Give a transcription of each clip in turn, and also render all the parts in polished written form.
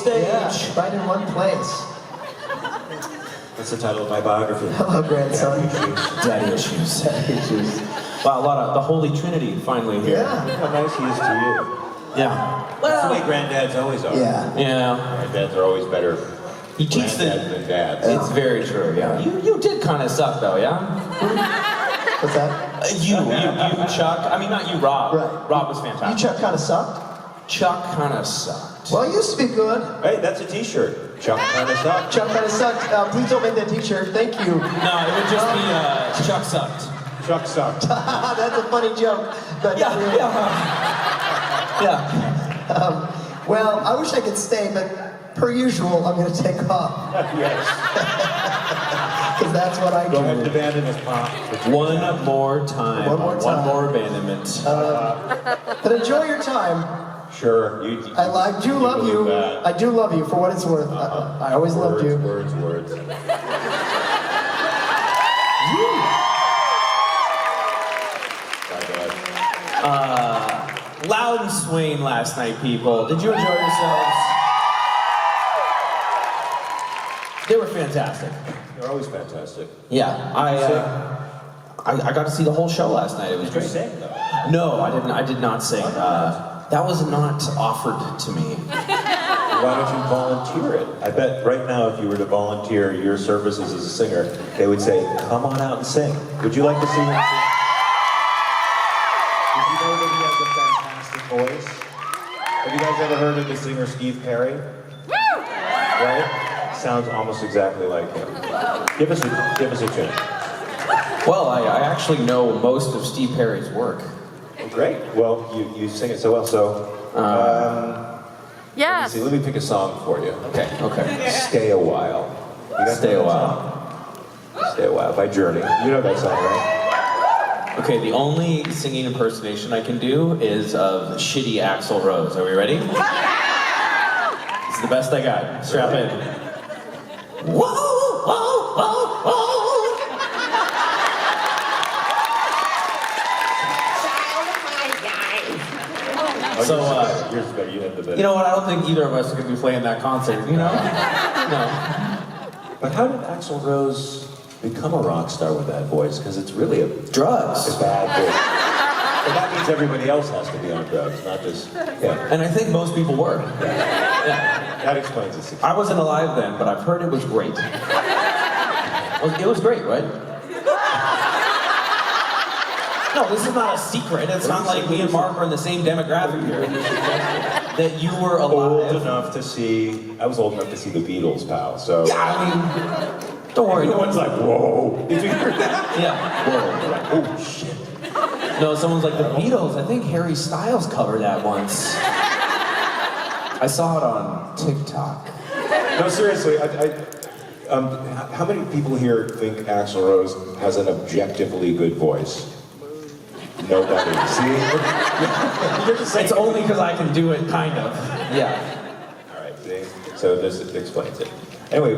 stage. Yeah, right in one place. That's the title of my biography. Hello, grandson. Daddy issues. Daddy issues. Wow, a lot of the Holy Trinity finally here. Yeah. How nice he is to you. Yeah. That's the way granddads always are. Yeah. Yeah. Granddads are always better He teaches granddads than dads. It's very true, yeah. You did kind of suck, though, yeah? What's that? You, Chuck. I mean, not you, Rob. Right. Rob was You fantastic. Chuck kind of sucked? Chuck kind of sucked. Well, it used to be good. Hey, that's a t-shirt. Chuck kind of sucked. Chuck kind of sucked. Please don't make that t-shirt. Thank you. No, it would just be Chuck sucked. Chuck sucked. That's a funny joke. But Yeah. well, I wish I could stay, but per usual, I'm going to take off. Yes. Because that's what I do. Go ahead and abandon this pop. One more time. One more time. One more abandonment. But enjoy your time. Sure. I do love you. That. I do love you for what it's worth. I always loved you. Words. Loud and Swain last night, people. Did you enjoy yourselves? They were fantastic. They're always fantastic. Yeah, I got to see the whole show last night. It was great. Just saying, though. No, I didn't. I did not sing. That was not offered to me. Why don't you volunteer it? I bet right now if you were to volunteer your services as a singer, they would say, come on out and sing. Would you like to see him sing? Did you know that he has a fantastic voice? Have you guys ever heard of the singer Steve Perry? Right? Sounds almost exactly like him. Give us a tune. Well, I actually know most of Steve Perry's work. Great. Well, you sing it so well. So, Yes. let me pick a song for you. Okay. Stay a While. You got Stay a that While. song? Stay a While by Journey. You know that song, right? Okay, the only singing impersonation I can do is of shitty Axl Rose. Are we ready? It's the best I got. Strap in. Whoa, whoa, whoa, whoa. So, yours is better. You have the better. you know what? I don't think either of us could be playing that concert, you know? No. But how did Axl Rose become a rock star with that voice? Because it's really a Drugs. bad voice. And that means everybody else has to be on drugs, not just, yeah. And I think most people were. Yeah. That explains the success. I wasn't alive then, but I've heard it was great. It was great, right? No, this is not a secret. It's not like me and Mark are in the same demographic here. That you were alive. I was old enough to see the Beatles, pal, so. Yeah, I mean, don't worry. Everyone's like, whoa. Did you hear that? Yeah. Whoa. Like, oh, shit. No, someone's like, the Beatles. I think Harry Styles covered that once. I saw it on TikTok. No, seriously, how many people here think Axl Rose has an objectively good voice? Nobody. See? You're just saying It's only because I can do it, kind of. Yeah. All right, see? So this explains it. Anyway,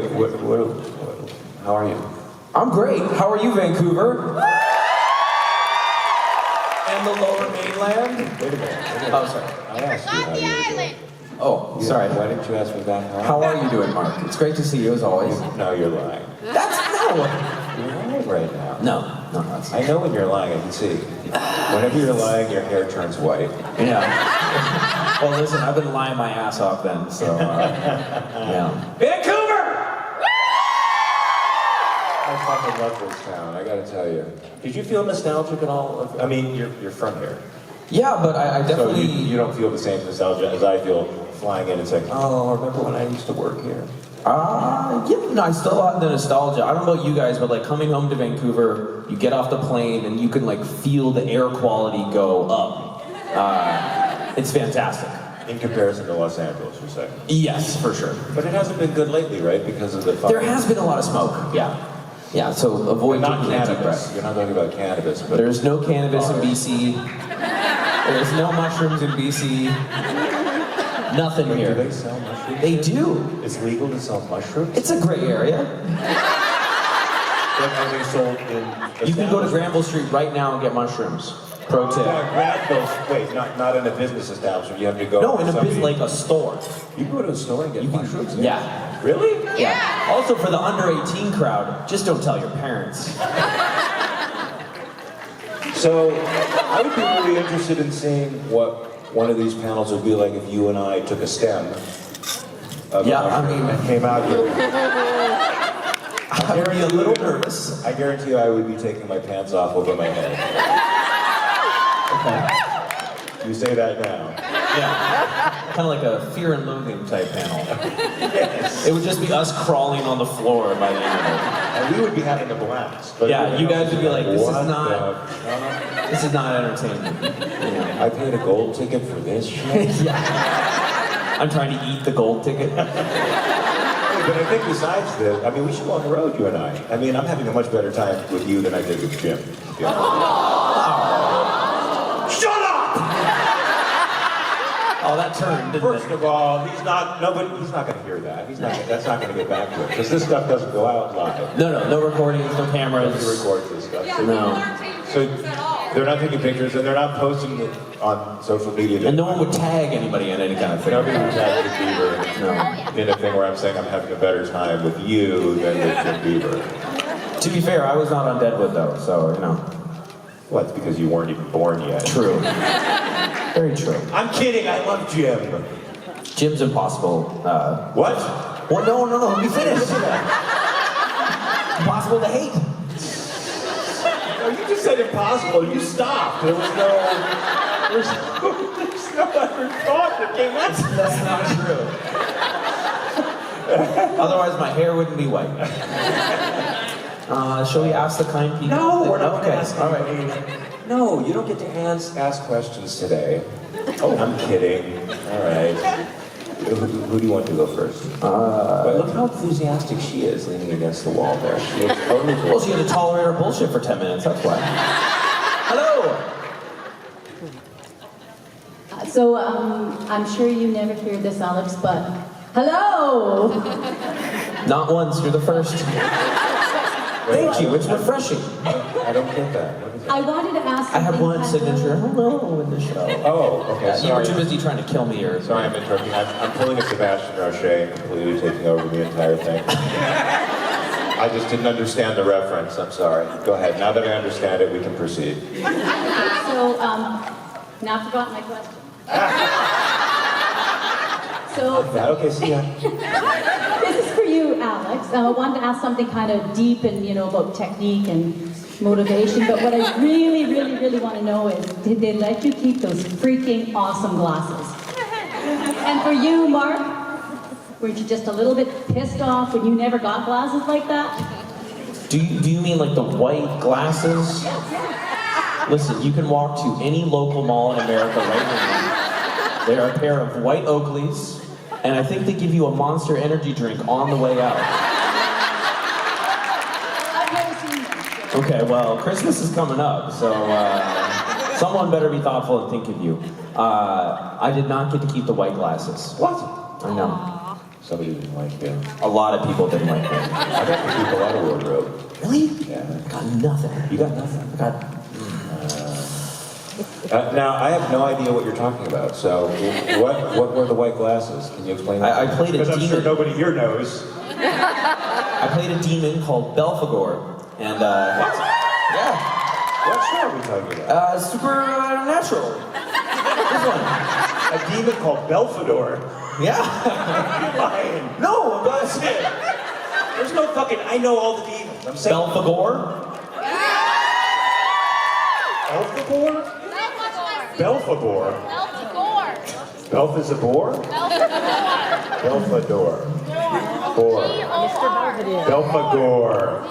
how are you? I'm great. How are you, Vancouver? And the Lower Mainland? Wait a minute. Oh, sorry. I asked you how you were doing. Oh, sorry. Why didn't you ask me back? How are you doing, Mark? It's great to see you as always. No, you're lying. That's no. You're lying right now. No, that's I know when you're lying, I can see. Whenever you're lying, your hair turns white. Yeah. Well, listen, I've been lying my ass off then, so yeah. Vancouver! I fucking love this town, I gotta tell you. Did you feel nostalgic at all? I mean, you're from here. Yeah, but I So definitely. you don't feel the same nostalgia as I feel flying in and saying, oh, remember when I used to work here? Yeah, no, I still have the nostalgia. I don't know about you guys, but like coming home to Vancouver, you get off the plane and you can like feel the air quality go up. It's fantastic. In comparison to Los Angeles, you're saying? Yes, for sure. But it hasn't been good lately, right? Because of the There has been a lot of smoke. Yeah. Yeah, so avoid not taking that deep cannabis. breath. You're not talking about cannabis, but There's no cannabis in BC. There's no mushrooms in BC. Nothing do here. they sell mushrooms? They do. It's legal to sell mushrooms? It's a gray area. But are they sold in You can go to Granville Street right now and get mushrooms. Pro tip. Grab those. Wait, not in a business establishment. You have to go. No, in a somebody- business, like a store. You go to a store and get mushrooms. Yeah. Really? Yeah. Also, for the under 18 crowd, just don't tell your parents. So, I would be really interested in seeing what one of these panels would be like if you and I took a stem. Yeah, I mean, and came out here. I would be a little nervous. I guarantee you I would be taking my pants off over my head. Okay. You say that now. Yeah. Kind of like a fear and loathing type panel. Yes. It would just be us crawling on the floor by the end of it. And we would be having a blast. But Yeah, you guys would be like, this is what not entertainment. the- I paid a gold ticket for this shit? Yeah. I'm trying to eat the gold ticket. But I think besides this, I mean, we should go on the road, you and I. I mean, I'm having a much better time with you than I did with Jim. Yeah. Shut up! Oh, that turned, didn't First it? of all, he's not going to hear that. That's not going to get back to him. Because this stuff doesn't go out live. No recordings, no cameras. Nobody records this stuff. Yeah, So, people No. aren't taking so pictures at all. they're not taking pictures and they're not posting it on social media. And no one would tag anybody in any kind of thing. Nobody would tag Jim Beaver in a thing where I'm saying I'm having a better time with you than with Jim Beaver. To be fair, I was not on Deadwood though, so, you know. Well, it's because you weren't even born yet. True. Very true. I'm kidding, I love Jim. Jim's impossible. What? Well, no, let me finish. Impossible to hate. No, you just said impossible. You stopped. There's no other thought that came out. That's not true. Otherwise, my hair wouldn't be white. Shall we ask the kind people? No, we're not Okay, going to ask all right. anybody. No, you don't get to ask questions today. Oh, I'm kidding. All right. Who do you want to go first? But look how enthusiastic she is leaning against the wall there. She looks totally Well, she had to tolerate our bullshit for 10 minutes, that's why. Hello! So, I'm sure you never hear this, Alex, but hello! Not once, you're the first. Thank you, it's refreshing. I don't get that. What is that? I wanted to ask I have something one kind of- signature hello in the show. Oh, okay. You were Sorry. too busy trying to kill me or Sorry, I'm interrupting. I'm pulling a Sebastian Roche and completely taking over the entire thing. I just didn't understand the reference. I'm sorry. Go ahead. Now that I understand it, we can proceed. So, now I forgot my question. So, Okay, see ya. this is for you, Alex. I wanted to ask something kind of deep and, about technique and motivation, but what I really, really, really want to know is, did they let you keep those freaking awesome glasses? And for you, Mark, weren't you just a little bit pissed off when you never got glasses like that? Do you mean like the white glasses? Listen, you can walk to any local mall in America right now. They are a pair of white Oakleys, and I think they give you a Monster Energy drink on the way out. I've never seen them. Okay, well, Christmas is coming up, so someone better be thoughtful and think of you. I did not get to keep the white glasses. What? I know. Somebody didn't like you. A lot of people didn't like me. I got to keep a lot of wardrobe. Really? Yeah. I got nothing. You got nothing. I got... Now, I have no idea what you're talking about. So, what were the white glasses? Can you explain that? I played a Because I'm sure demon. nobody here knows. I played a demon called Belphegor, and What? yeah, What show are we talking about? supernatural. This one. A demon called Belfador. Yeah. You're lying. No, that's it. There's no fucking. I know all the demons. I'm saying. Belphegor. Belfagor? Belfagor. Belf is a boar? Belfador. Boar. Belfagor.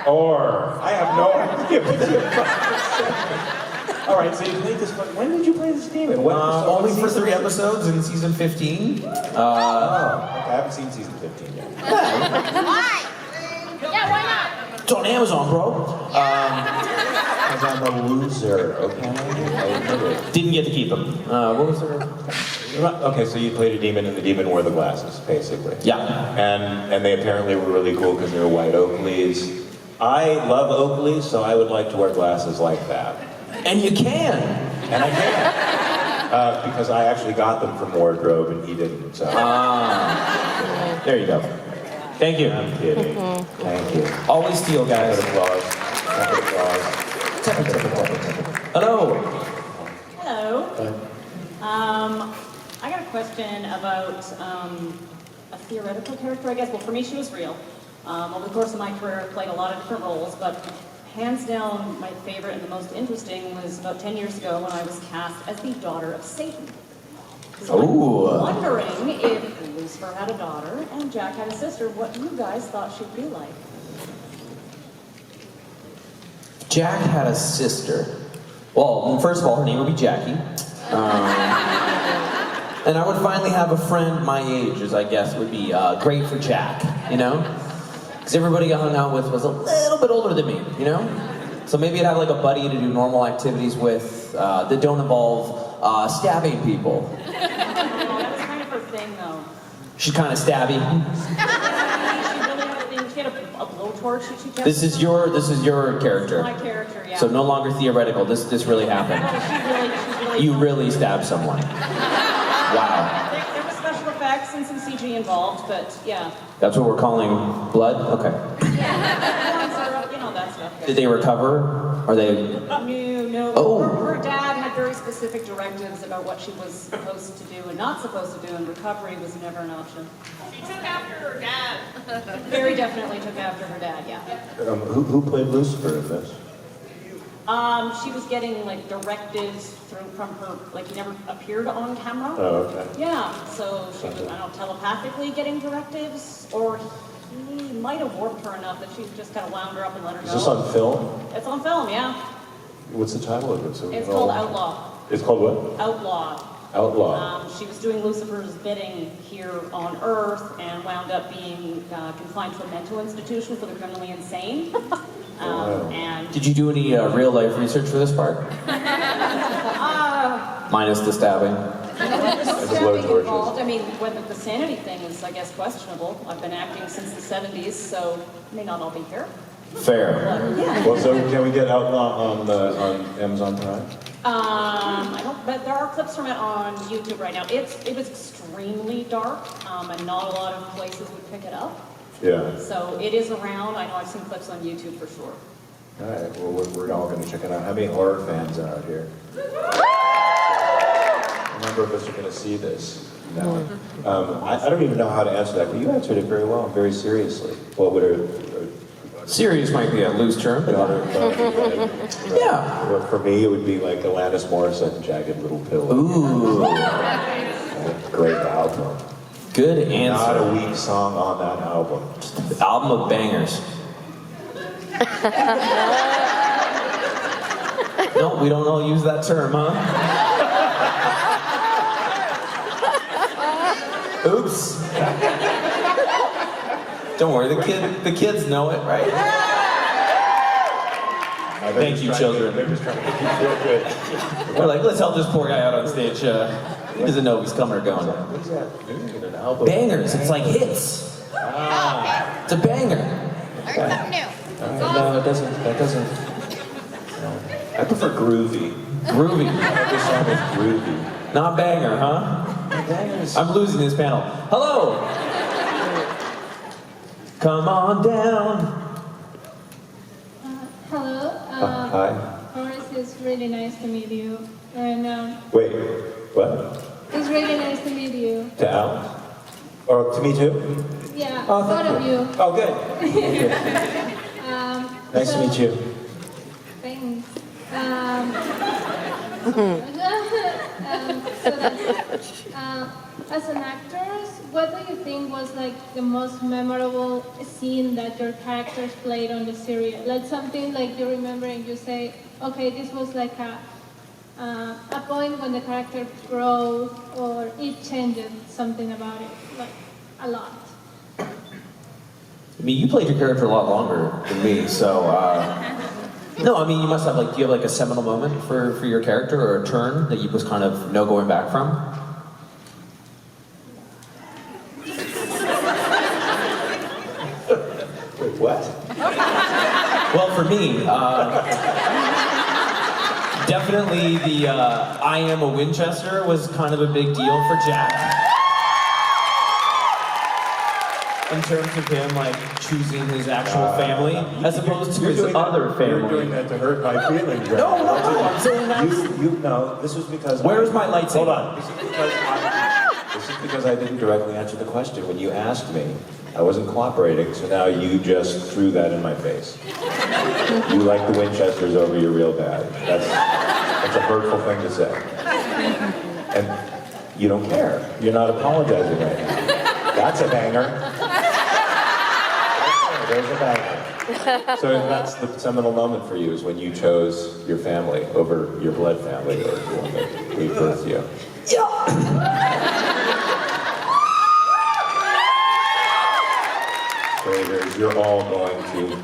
Or. I have no idea what you're All right, so you played this. When did you play this demon? Only for 3 episodes in season 15. Oh, okay, I haven't seen season 15 yet. Why? Yeah, why not? It's on Amazon, bro. Because I'm a loser, okay? I admit it. Didn't get to keep them. What was there? Okay, so you played a demon and the demon wore the glasses, basically. Yeah. And they apparently were really cool because they were white Oakleys. I love Oakleys, so I would like to wear glasses like that. And you can. And I can. Because I actually got them from wardrobe and he didn't. So. There you go. Thank you. I'm kidding. Thank you. Always steal, guys. Applause. Applause. Hello. Hello. I got a question about a theoretical character, I guess. Well, for me, she was real. Over the course of my career, I played a lot of different roles, but hands down, my favorite and the most interesting was about 10 years ago when I was cast as the daughter of Satan. So Ooh. I'm wondering if Lucifer had a daughter and Jack had a sister, what you guys thought she'd be like. Jack had a sister. Well, first of all, her name would be Jackie. And I would finally have a friend my age, as I guess would be great for Jack, you know? Because everybody I hung out with was a little bit older than me, you know? So maybe I'd have like a buddy to do normal activities with that don't involve stabbing people. That was kind of her thing, though. She's kind of stabby. She really had a thing. She had a blowtorch that she kept. This is your character. My character, yeah. So no longer theoretical. This really happened. No, she really You really stabbed someone. Wow. There were special effects and some CG involved, but yeah. That's what we're calling blood? Okay. You know, that stuff. Did they recover? Are they... No. Oh. Her dad had very specific directives about what she was supposed to do and not supposed to do, and recovery was never an option. She took after her dad. Very definitely took after her dad, yeah. Who played Lucifer in this? She was getting like directives from her, like he never appeared on camera. Oh, okay. Yeah, so she was, I don't know, telepathically getting directives, or he might have warped her enough that she just kind of wound her up and let her go. Is this on film? It's on film, yeah. What's the title of it? So It's called Outlaw. It's called what? Outlaw. Outlaw. She was doing Lucifer's bidding here on Earth and wound up being confined to a mental institution for the criminally insane. And Did you do any real life research for this part? Minus the stabbing. there's no blow stabbing torches. involved. I mean, whether the sanity thing is, I guess, questionable. I've been acting since the 70s, so it may not all be fair. Fair. But yeah. Well, so can we get Outlaw on Amazon Prime? I don't, but there are clips from it on YouTube right now. It was extremely dark, and not a lot of places would pick it up. Yeah. So it is around. I know I've seen clips on YouTube for sure. All right. Well, we're all going to check it out. How many horror fans are out here? A number of us are going to see this. No. I don't even know how to answer that, but you answered it very well and very seriously. What would a Serious might be a loose term, but yeah. Well, for me, it would be like Alanis Morissette and Jagged Little Pill. Ooh, Great album. good Not a answer. weak song on that album. Album of bangers. No, we don't all use that term, huh? Oops. Don't worry, the kids know it, right? Thank you, children. They're just trying to make you feel good. We're like, let's help this poor guy out on stage. He doesn't know if he's coming or going. What does that mean? An album? Bangers, it's like hits. It's a banger. Learn something new. No, it doesn't. That doesn't. No. I prefer groovy. Groovy. Every song is groovy. Not banger, huh? Bangers. I'm losing this panel. Hello. Come on down. Hello. Hi. Horace, it's really nice to meet you. And Wait. What? it's really nice to meet you. To Alex? Or to me too? Yeah, Oh, both thank of you. Oh, good. Nice to meet you. Thanks. As an actress, what do you think was like the most memorable scene that your characters played on the series? Like something like you remember and you say, okay, this was like a point when the character grows or it changes something about it, like a lot. I mean, you played your character a lot longer than me, so, no, I mean, you must have, like, do you have, like, a seminal moment for your character, or a turn that you was kind of no going back from? Wait, what? Well, for me, Definitely the I am a Winchester was kind of a big deal for Jack. In terms of him like choosing his actual family as opposed to his other family. You're doing that to hurt my feelings. Right? No, I'm saying that's... No, this was because... Where's my lightsaber? Hold on. This is because I didn't directly answer the question. When you asked me, I wasn't cooperating, so now you just threw that in my face. You like the Winchesters over your real dad. That's a hurtful thing to say. And you don't care. You're not apologizing right now. That's a banger. There's a banger. So that's the seminal moment for you, is when you chose your family over your blood family or the one that gave birth to you. Traders, you're all going to.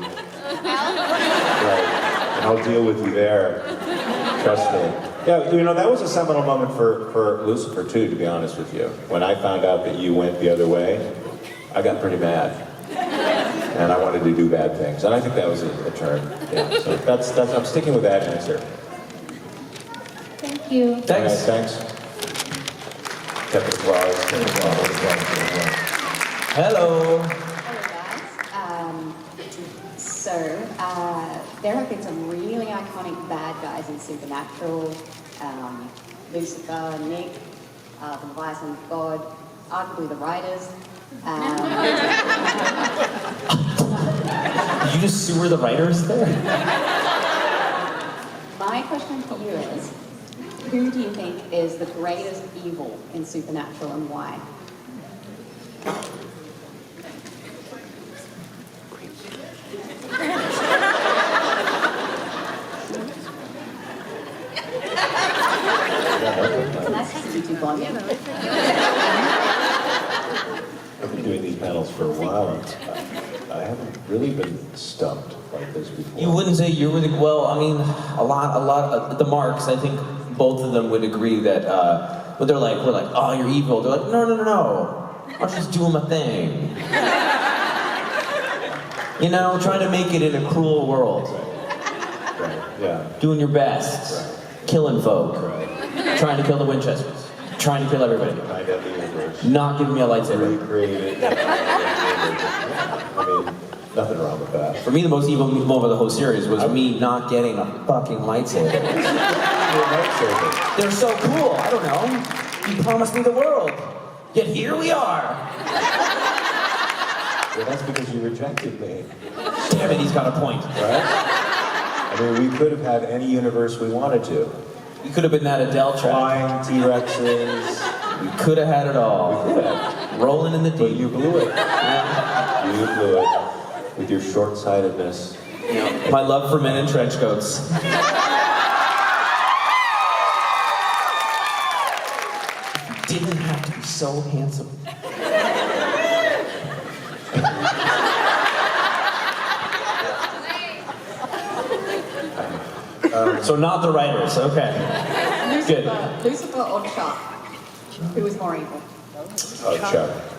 Right. And I'll deal with you there. Trust me. Yeah, you know, that was a seminal moment for Lucifer too, to be honest with you. When I found out that you went the other way, I got pretty mad. And I wanted to do bad things. And I think that was a turn. Yeah, so that's I'm sticking with that answer. Thank you. Thanks. All right, thanks. Kept applause. Hello. Hello guys. There have been some really iconic bad guys in Supernatural. Lucifer, Nick, the Leviathan God, arguably the writers. Did you just sewer the writers there? My question for you is, who do you think is the greatest evil in Supernatural and why? That's just to be too blunt. I've been doing these panels for a while, and I haven't really been stumped like this before. You wouldn't say you were the... Well, I mean, a lot of the marks, I think both of them would agree that, when we're like, oh, you're evil. They're like, no. I'm just doing my thing. You know, trying to make it in a cruel world. Right, yeah. Doing your best. Right. Killing folk. Right. Trying to kill the Winchesters. Trying to kill everybody. My deadly universe. Not giving me a lightsaber. Recreated. I mean, nothing wrong with that. For me, the most evil moment of the whole series was me not getting a fucking lightsaber. They're so cool. I don't know. You promised me the world. Yet here we are. Well, that's because you rejected me. Damn it, he's got a point. Right? I mean, we could have had any universe we wanted to. You could have been that Adele track. Flying T-Rexes. You could have had it all. We could have. Rolling in the But deep. you blew it. You blew it. With your short-sightedness. Yeah. My love for men in trench coats. You didn't have to be so handsome. So not the writers, okay. Good. Lucifer or Chuck? Who was more evil? Oh, Chuck.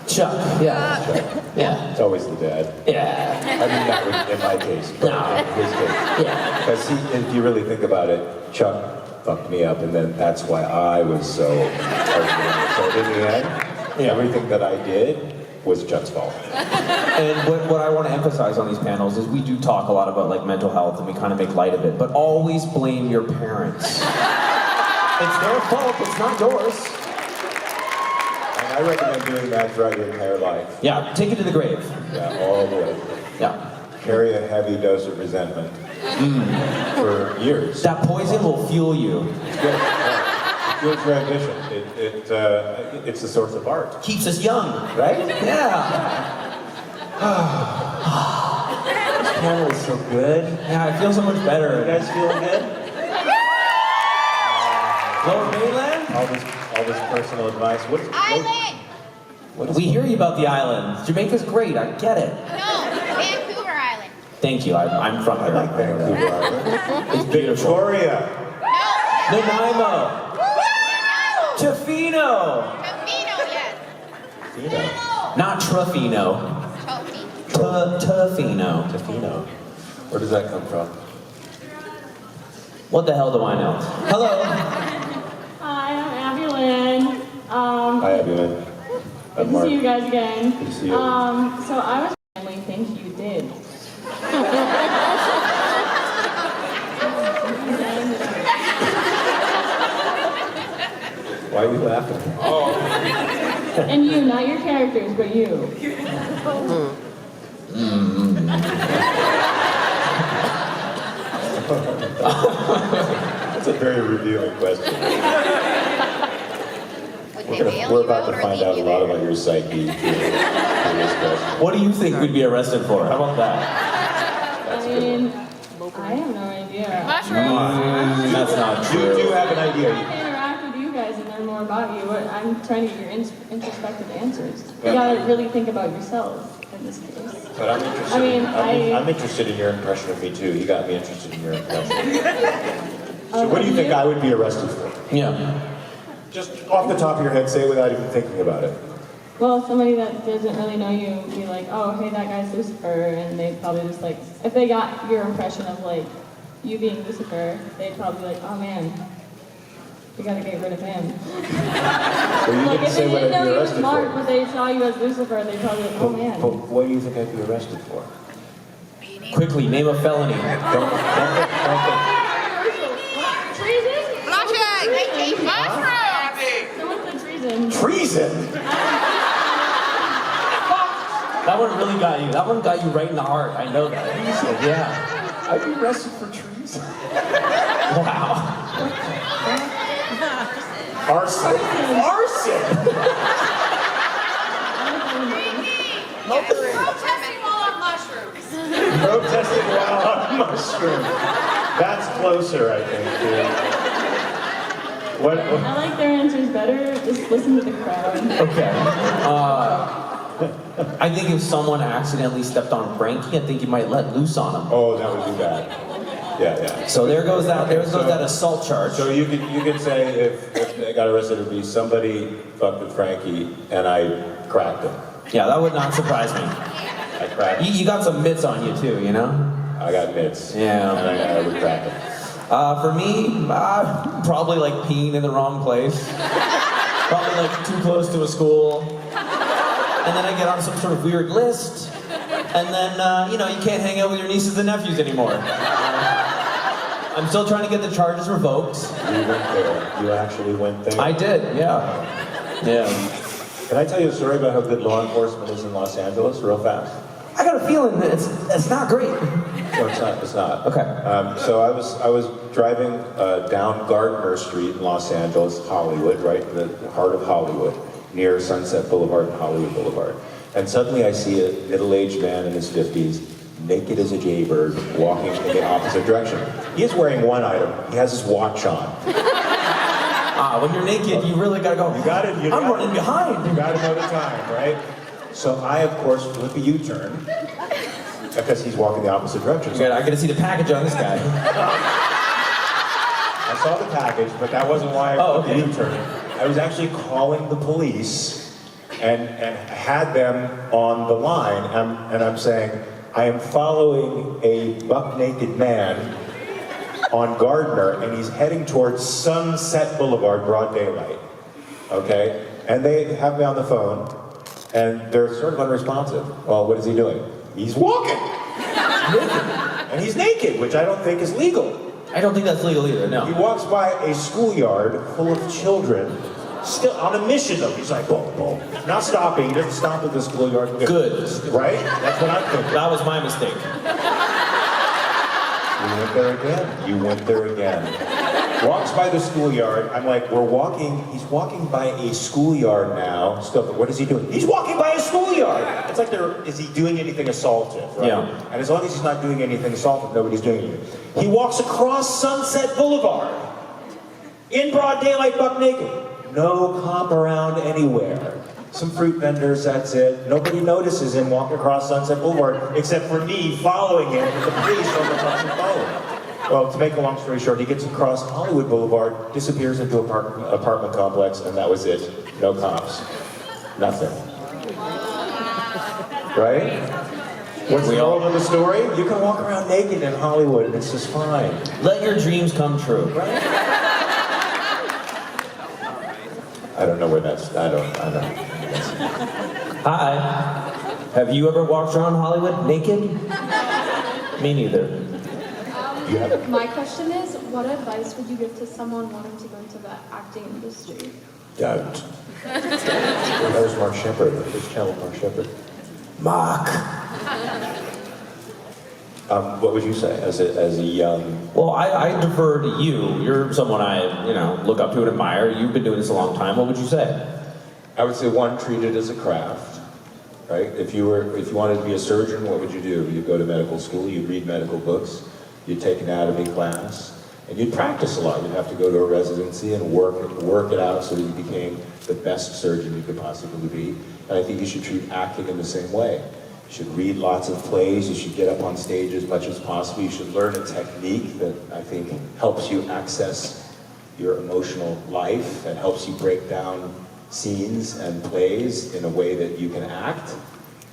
Chuck, yeah. Chuck. Yeah. It's always the dad. Yeah. I mean, not in my case, but No. in his case. Yeah. Because if you really think about it, Chuck fucked me up, and then that's why I was so argumentative. So in the end, everything that I did was Chuck's fault. And what I want to emphasize on these panels is we do talk a lot about like mental health and we kind of make light of it, but always blame your parents. It's their fault, it's not yours. And I recommend doing that throughout your entire life. Yeah, take it to the grave. Yeah, all the way. Yeah. Carry a heavy dose of resentment for years. That poison will fuel you. It's good. Yeah. It fuels your ambition. It's the source of art. Keeps us young. Right? Yeah. This panel is so good. Yeah, I feel so much better. You guys feeling good? Lower Mainland? All this personal advice. Island! We hear you about the island. Jamaica's great, I get it. No, Vancouver Island. Thank you, I'm from I here. like Vancouver Island. It's beautiful. Victoria. No. Nanaimo. Tofino. Tofino, yes. You know. Not Truffino. Tofi. Tofino. Tofino. Where does that come from? What the hell do I know? Hello. Hi, I'm Abby Lynn. Hi, everyone. Good to see you guys again. Good to see you. So I was family think you did. Why are you laughing? And you, not your characters, but you. That's a very revealing question. We're about to find out a lot about your psyche through this question. What do you think we'd be arrested for? How about that? That's I a good mean, one. I have no idea. That's not You true. do have an I idea. interact with you guys and learn more about you. I'm trying to get your introspective answers. You gotta really think about yourself in this case. But I'm interested. I mean, I'm interested in your impression of me too. You got me interested in your impression. So what do you think I would be arrested for? Yeah. Just off the top of your head, say it without even thinking about it. Well, somebody that doesn't really know you be like, oh, hey, that guy's Lucifer, and they'd probably just like, if they got your impression of like you being Lucifer, they'd probably be like, oh man, we gotta get rid of him. So you Like didn't if say they what didn't I'd know be you were arrested smart, for. but they saw you as Lucifer, they'd probably be like, oh man. But what do you think I'd be arrested for? Quickly, name a felony. Don't think. Treason? Blushing! Mushroom! Someone said treason. Treason? That one really got you. That one got you right in the heart. I know that. Treason? Yeah. I'd be arrested for treason. Wow. Arson. Arson! Protesting while on mushrooms. Protesting while on mushroom. That's closer, I think, too. What? I like their answers better. Just listen to the crowd. Okay. I think if someone accidentally stepped on Frankie, I think you might let loose on him. Oh, that would be bad. Yeah. So there goes that. There goes So- that assault charge. So you could say if they got arrested, it would be somebody fucked with Frankie and I cracked him. Yeah, that would not surprise me. I cracked him. You got some mitts on you too, you know. I got mitts. Yeah. And I would crack him. For me, probably like peeing in the wrong place. Probably like too close to a school. And then I get on some sort of weird list. And then, you can't hang out with your nieces and nephews anymore. I'm still trying to get the charges revoked. You went there. You actually went there. I did, yeah. Yeah. Can I tell you a story about how good law enforcement is in Los Angeles, real fast? I got a feeling that it's not great. No, it's not. It's not. Okay. So I was driving down Gardner Street in Los Angeles, Hollywood, right in the heart of Hollywood, near Sunset Boulevard and Hollywood Boulevard. And suddenly I see a middle-aged man in his 50s, naked as a jaybird, walking in the opposite direction. He is wearing one item. He has his watch on. When you're naked, you really gotta go. You got it. I'm running behind. You got to know the time, right? So I, of course, flip a U-turn because he's walking the opposite direction. So I gotta see the package on this guy. I saw the package, but that wasn't why I Oh, flipped okay. the U-turn. I was actually calling the police and had them on the line, and I'm saying, I am following a buck-naked man on Gardner, and he's heading towards Sunset Boulevard, broad daylight. Okay? And they have me on the phone, and they're sort of unresponsive. Well, what is he doing? He's walking! And he's naked, which I don't think is legal. I don't think that's legal either, He no. walks by a schoolyard full of children, still on a mission though. He's like, boom, boom. Not stopping, he doesn't stop at the schoolyard. Good. Right? That's what I'm thinking. That was my mistake. You went there again. You went there again. Walks by the schoolyard. I'm like, he's walking by a schoolyard now. Still, what is he doing? He's walking by a schoolyard! It's like is he doing anything assaultive, right? Yeah. And as long as he's not doing anything assaultive, nobody's doing anything. He walks across Sunset Boulevard. In broad daylight, buck naked. No cop around anywhere. Some fruit vendors, that's it. Nobody notices him walking across Sunset Boulevard except for me following him with the police on the fucking phone. Well, to make a long story short, he gets across Hollywood Boulevard, disappears into an apartment complex, and that was it. No cops. Nothing. Right? What's the We all- moral of the story? You can walk around naked in Hollywood and it's just fine. Let your dreams come true. I don't know where that's, I don't. Hi. Have you ever walked around Hollywood naked? Me neither. You have, My question is, what advice would you give to someone wanting to go into the acting industry? don't. That was Mark Shepard. Which channel, Mark Shepard? Mark. What would you say as a young? Well, I defer to you. You're someone I, look up to and admire. You've been doing this a long time. What would you say? I would say one, treat it as a craft, right? If you wanted to be a surgeon, what would you do? You'd go to medical school, you'd read medical books, you'd take anatomy class, and you'd practice a lot. You'd have to go to a residency and work it out so that you became the best surgeon you could possibly be. And I think you should treat acting in the same way. You should read lots of plays, you should get up on stage as much as possible, you should learn a technique that I think helps you access your emotional life and helps you break down scenes and plays in a way that you can act,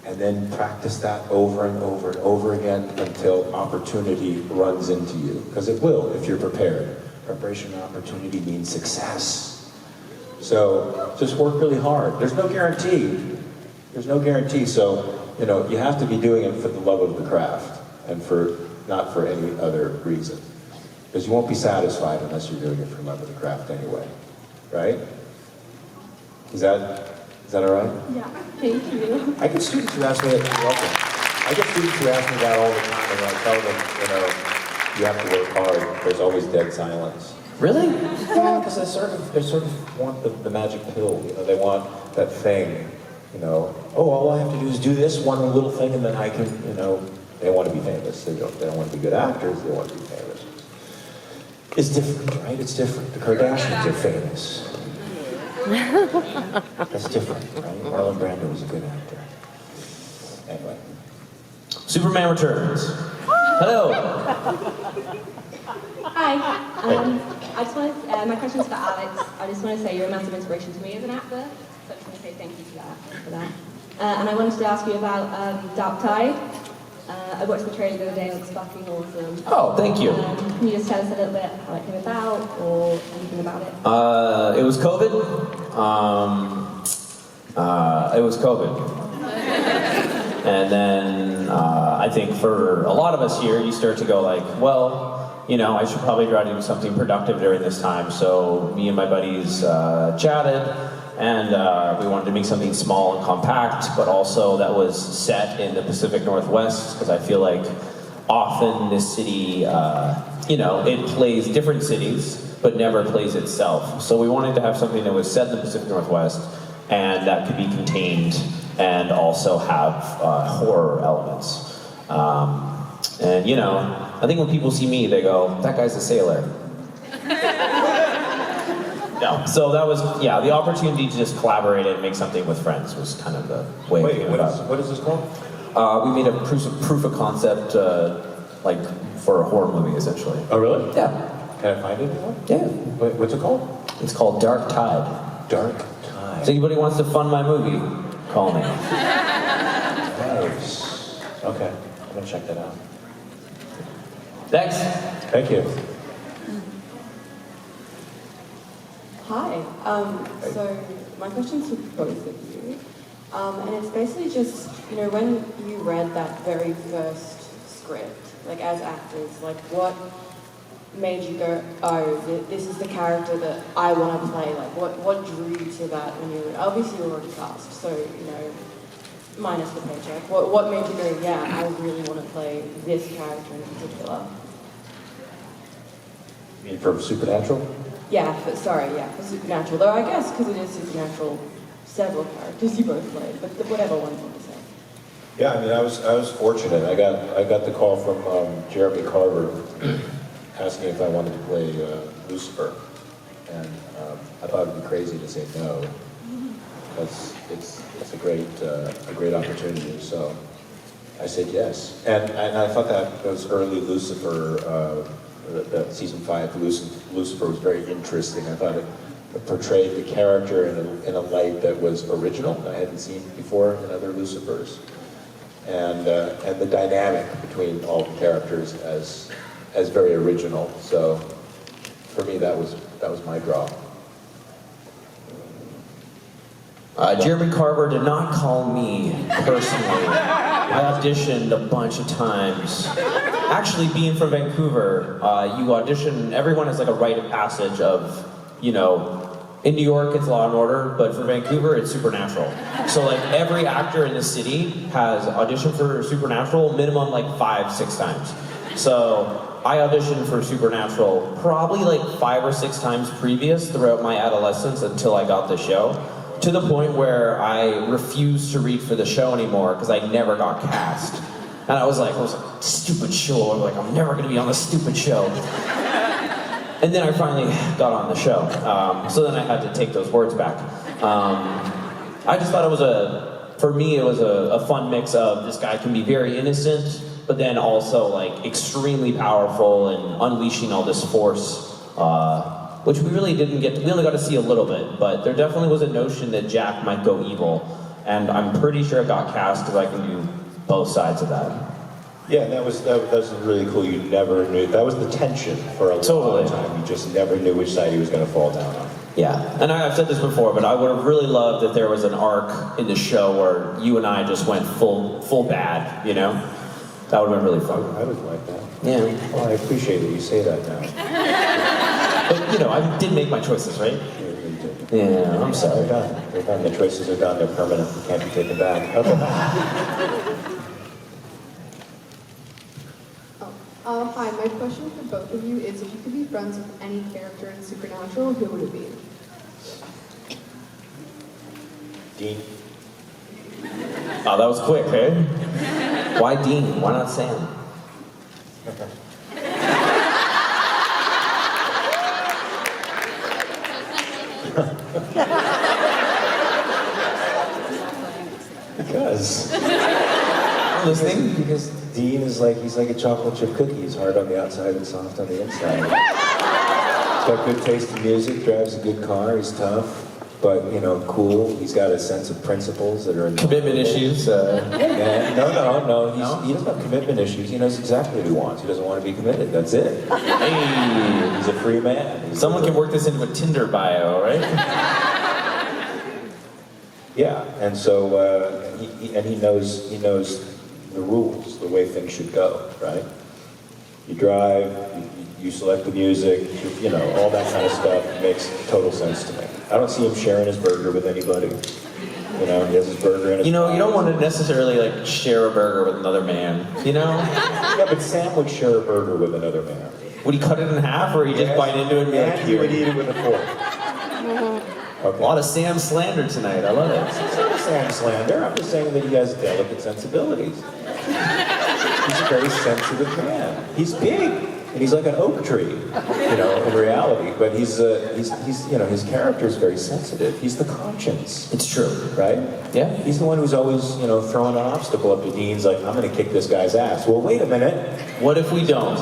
and then practice that over and over and over again until opportunity runs into you, because it will if you're prepared. Preparation and opportunity means success. So just work really hard. There's no guarantee. There's no guarantee. So you have to be doing it for the love of the craft and not for any other reason, because you won't be satisfied unless you're doing it for the love of the craft anyway, right? Is that all right? Yeah, thank you. I get students who ask me that. You're welcome. I get students who ask me that all the time, and I tell them, you have to work hard. There's always dead silence. Really? Yeah, because they sort of want the magic pill. They want that thing. Oh, all I have to do is do this one little thing, and then I can. They want to be famous. They don't want to be good actors. They want to be famous. It's different, right? It's different. The Kardashians are famous. That's different, right? Marlon Brando was a good actor. Anyway. Superman Returns. Hello. Hi. I just want to, my question is for Alex. I just want to say you're a massive inspiration to me as an actor. So I just want to say thank you for that. And I wanted to ask you about Dark Tide. I watched the trailer the other day. It looks fucking awesome. Oh, thank you. Can you just tell us a little bit how it came about or anything about it? It was COVID. It was COVID. And then I think for a lot of us here, you start to go like, well, I should probably try to do something productive during this time. So me and my buddies chatted, and we wanted to make something small and compact, but also that was set in the Pacific Northwest, because I feel like often this city, it plays different cities, but never plays itself. So we wanted to have something that was set in the Pacific Northwest, and that could be contained and also have horror elements. And I think when people see me, they go, that guy's a sailor. No, so that was, the opportunity to just collaborate and make something with friends was kind of the way it came about. What is this called? We made a proof of concept, for a horror movie, essentially. Oh, really? Yeah. Can I find it? Yeah. What's it called? It's called Dark Tide. Dark Tide. So anybody wants to fund my movie, call me. Nice. Okay, I'm gonna check that out. Thanks. Thank you. Hi. So my question's for both of you. And it's basically just, when you read that very first script, like as actors, like what made you go, oh, this is the character that I want to play? Like what drew you to that when you were, obviously you were already cast, so, minus the paycheck. What made you go, yeah, I really want to play this character in particular? You mean for Supernatural? Yeah, for Supernatural. Though I guess, because it is Supernatural, several characters you both played, but whatever one you want to say. Yeah, I mean, I was fortunate. I got the call from Jeremy Carver asking if I wanted to play Lucifer, and I thought it'd be crazy to say no. It's a great opportunity. So I said yes, and I thought that those early Lucifer. That season 5 Lucifer was very interesting. I thought it portrayed the character in a light that was original, that I hadn't seen before in other Lucifers. and the dynamic between all the characters as very original. So for me, that was my draw. Jeremy Carver did not call me personally. I auditioned a bunch of times. Actually, being from Vancouver, you audition, everyone has like a rite of passage of, you know, in New York it's Law and Order, but for Vancouver it's Supernatural. So like every actor in the city has auditioned for Supernatural minimum like 5-6 times. So I auditioned for Supernatural probably like 5 or 6 times previous throughout my adolescence until I got the show. To the point where I refused to read for the show anymore because I never got cast. And I was like, stupid show. I'm like, I'm never gonna be on this stupid show. And then I finally got on the show. So then I had to take those words back. I just thought it was for me, it was a fun mix of this guy can be very innocent, but then also like extremely powerful and unleashing all this force. Which we really didn't get to, we only got to see a little bit, but there definitely was a notion that Jack might go evil, and I'm pretty sure it got cast because I can do both sides of that. Yeah, that was really cool. You never knew, that was the tension for a long time. You just never knew which side he was going to fall down on. Yeah, and I've said this before, but I would have really loved if there was an arc in the show where you and I just went full bad, you know? That would have been really fun. I would like that. Yeah. Well, I appreciate that you say that now. But, you know, I did make my choices, right? Yeah, I'm sorry. They're done. They're done. The choices are done. They're permanent. They can't be taken back. Okay. Hi, my question for both of you is if you could be friends with any character in Supernatural, who would it be? Dean. Oh, that was quick, eh? Why Dean? Why not Sam? Because listening? Because Dean is like, he's like a chocolate chip cookie. He's hard on the outside and soft on the inside. He's got good taste in music, drives a good car, he's tough, but, you know, cool. He's got a sense of principles that are in commitment issues. Yeah, no. He doesn't have commitment issues. He knows exactly what he wants. He doesn't want to be committed. That's it. Hey, he's a free man. Someone can work this into a Tinder bio, right? Yeah, and so he knows the rules, the way things should go, right? You drive, you select the music, you know, all that kind of stuff makes total sense to me. I don't see him sharing his burger with anybody. You know, he has his burger in his You know, you don't want to necessarily like share a burger with another man, you know? Yeah, but Sam would share a burger with another man. Would he cut it in half or he just bite into it and be like, he would eat it with a fork. Okay. A lot of Sam slander tonight, I love it. It's not a Sam slander, I'm just saying that he has delicate sensibilities. He's a very sensitive man. He's big, and he's like an oak tree, you know, in reality. But he's you know, his character is very sensitive. He's the conscience. It's true. Right? Yeah. He's the one who's always, you know, throwing an obstacle up to Dean's like, I'm gonna kick this guy's ass. Well, wait a minute. What if we don't?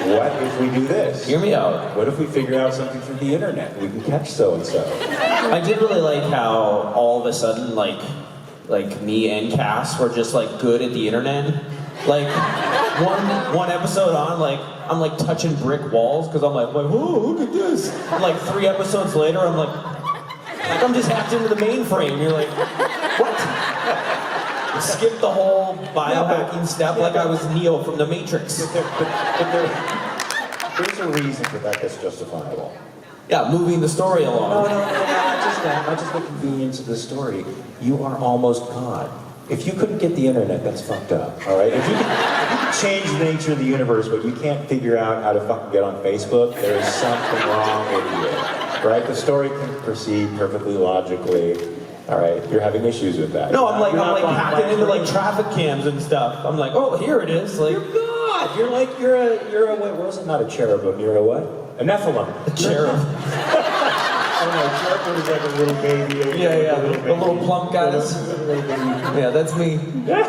What if we do this? Hear me out. What if we figure out something through the internet? We can catch so-and-so. I did really like how all of a sudden, like me and Cass were just like good at the internet. Like one episode on, like I'm like touching brick walls because I'm like, oh, look at this. And like 3 episodes later, I'm like I'm just hacked into the mainframe. You're like, what? Skip the whole biohacking step like I was Neo from the Matrix. But there's a reason for that that's justifiable. Yeah, moving the story along. No, not just that. Not just the convenience of the story. You are almost God. If you couldn't get the internet, that's fucked up, all right? If you could change the nature of the universe, but you can't figure out how to fucking get on Facebook, there is something wrong with you, right? The story can proceed perfectly logically. All right, you're having issues with that. No, I'm like hacking into like traffic cams and stuff. I'm like, oh, here it is. Like, you're God. You're a what was it? Not a cherubim. You're a what? A Nephilim. A cherub. I don't know. Cherubim is like a little baby. Yeah. The little plump guys. Yeah, that's me. Yeah.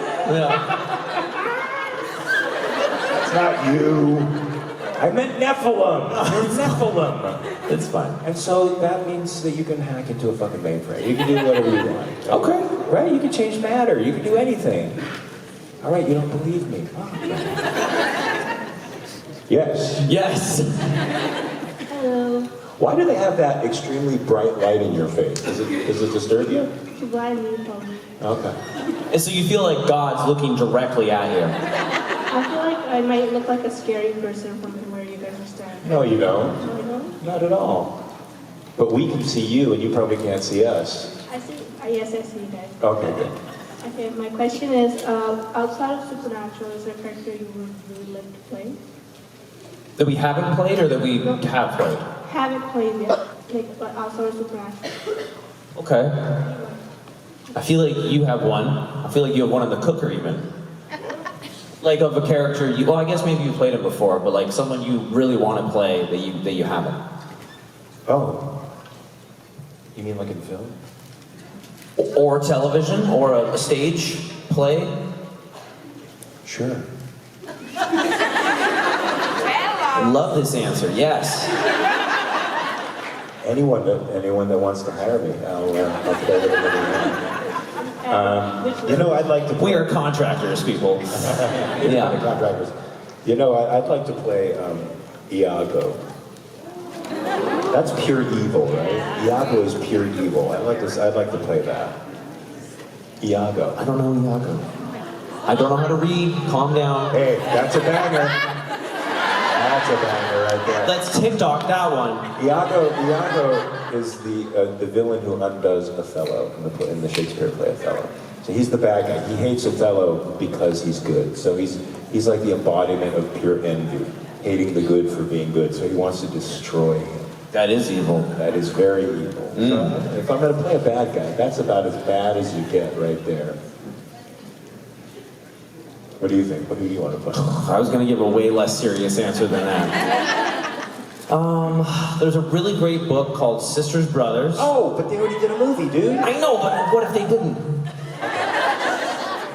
That's not you. I meant Nephilim. You're Nephilim. It's fine. And so that means that you can hack into a fucking mainframe. You can do whatever you want. Okay. Right? You can change matter. You can do anything. All right, you don't believe me. Yes. Yes. Hello. Why do they have that extremely bright light in your face? Does it disturb you? To blind me, probably. Okay. And so you feel like God's looking directly at you. I feel like I might look like a scary person from where you guys are standing. No, you don't. No, I don't? Not at all. But we can see you, and you probably can't see us. I see. Yes, I see you guys. Okay, good. Okay, my question is, outside of Supernatural, is there a character you would really like to play? That we haven't played or that we have played? Haven't played yet, like, but outside of Supernatural. Okay. I feel like you have one. I feel like you have one in the cooker even. Like of a character you, well, I guess maybe you played it before, but like someone you really want to play that you haven't. Oh. You mean like in film? Or television, or a stage play. Sure. I love this answer, yes. Anyone that wants to hire me, I'll play with them. You know, I'd like to play... We are contractors, people. Yeah, contractors. You know, I'd like to play Iago. That's pure evil, right? Iago is pure evil. I'd like to play that. Iago. I don't know Iago. I don't know how to read. Calm down. Hey, that's a banger. That's a banger right there. Let's TikTok that one. Iago is the villain who undoes Othello in the Shakespeare play Othello. So he's the bad guy. He hates Othello because he's good. So he's like the embodiment of pure envy, hating the good for being good. So he wants to destroy him. That is evil. That is very evil. So if I'm going to play a bad guy, that's about as bad as you get right there. What do you think? What do you want to play? I was going to give a way less serious answer than that. There's a really great book called Sisters, Brothers. Oh, but they already did a movie, dude. I know, but what if they didn't?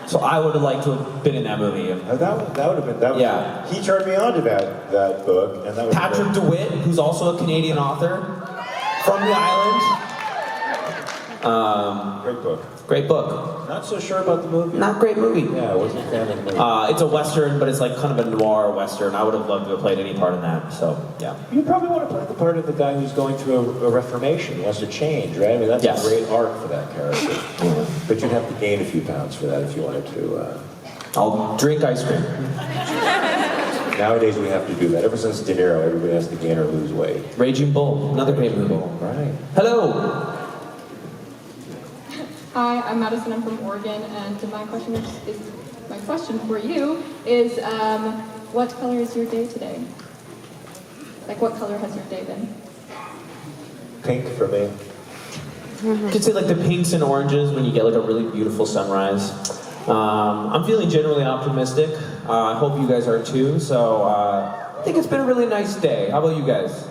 So I would have liked to have been in that movie. That would have been. Yeah. He turned me on to that book, and that was Patrick DeWitt, who's also a Canadian author from the island. Great book. Great book. Not so sure about the movie. Not great movie. Yeah, I wasn't a fan of the movie. It's a Western, but it's like kind of a noir Western. I would have loved to have played any part in that, so, yeah. You probably want to play the part of the guy who's going through a reformation, wants to change, right? I mean, that's Yes. a great arc for that character. But you'd have to gain a few pounds for that if you wanted to. I'll drink ice cream. Nowadays we have to do that. Ever since De Niro, everybody has to gain or lose weight. Raging Bull, another great movie. Right. Hello! Hi, I'm Madison. I'm from Oregon, and my question for you is, what color is your day today? Like, what color has your day been? Pink for me. You could say like the pinks and oranges when you get like a really beautiful sunrise. I'm feeling generally optimistic. I hope you guys are too. So I think it's been a really nice day. How about you guys?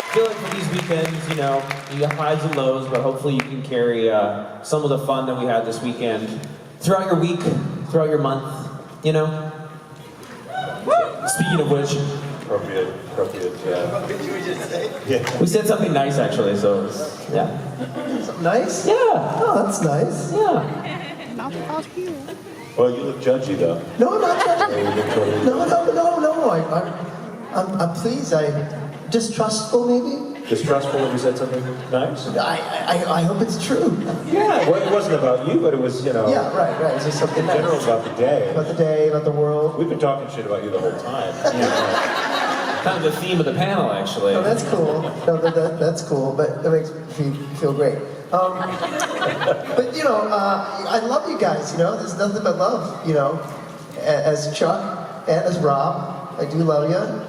I feel like for these weekends, you know, you have highs and lows, but hopefully you can carry some of the fun that we had this weekend throughout your week, throughout your month, you know? Speaking of which, Appropriate, What did you just say? yeah. we said something nice actually, so yeah. Something nice? Yeah. Oh, that's nice. Yeah. Well, you look judgy though. No, I'm not judging. You look totally- No. I'm pleased. Distrustful, maybe? Distrustful if you said something nice? I hope it's true. Yeah, well, it wasn't about you, but it was, you know, Yeah, right. It's just something in general nice. about the day. About the day, about the world. We've been talking shit about you the whole time. Kind of the theme of the panel, actually. No, that's cool. No, that's cool, but it makes me feel great. But, you know, I love you guys, you know. There's nothing but love, you know. As Chuck and as Rob, I do love you.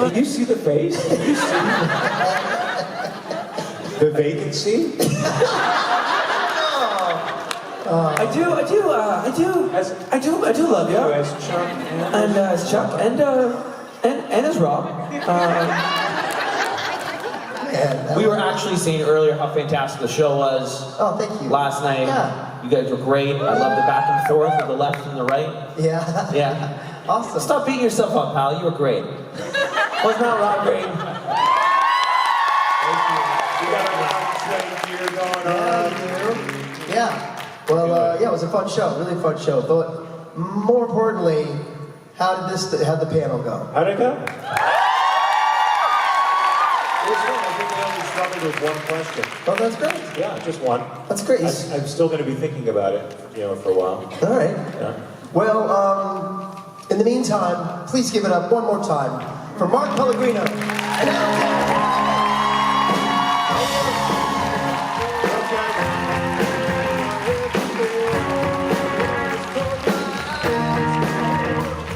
Did you see the face? Did you see the vacancy? I do love you. As Chuck And as Chuck and as Rob. We were actually saying earlier how fantastic the show was. Oh, thank you. Last night. Yeah. You guys were great. I love the back and forth of the left and the right. Yeah. Yeah. Awesome. Stop beating yourself up, pal. You were great. Wasn't that Rob great? got a round straight here going on. Yeah. Well, yeah, it was a fun show, really fun show. But more importantly, how'd the panel go? How'd it go? It was fun. I think we only struggled with one question. Oh, that's great. Yeah, just one. That's great. I'm still going to be thinking about it, for a while. All right. Yeah. Well, in the meantime, please give it up one more time for Mark Pellegrino and Alex.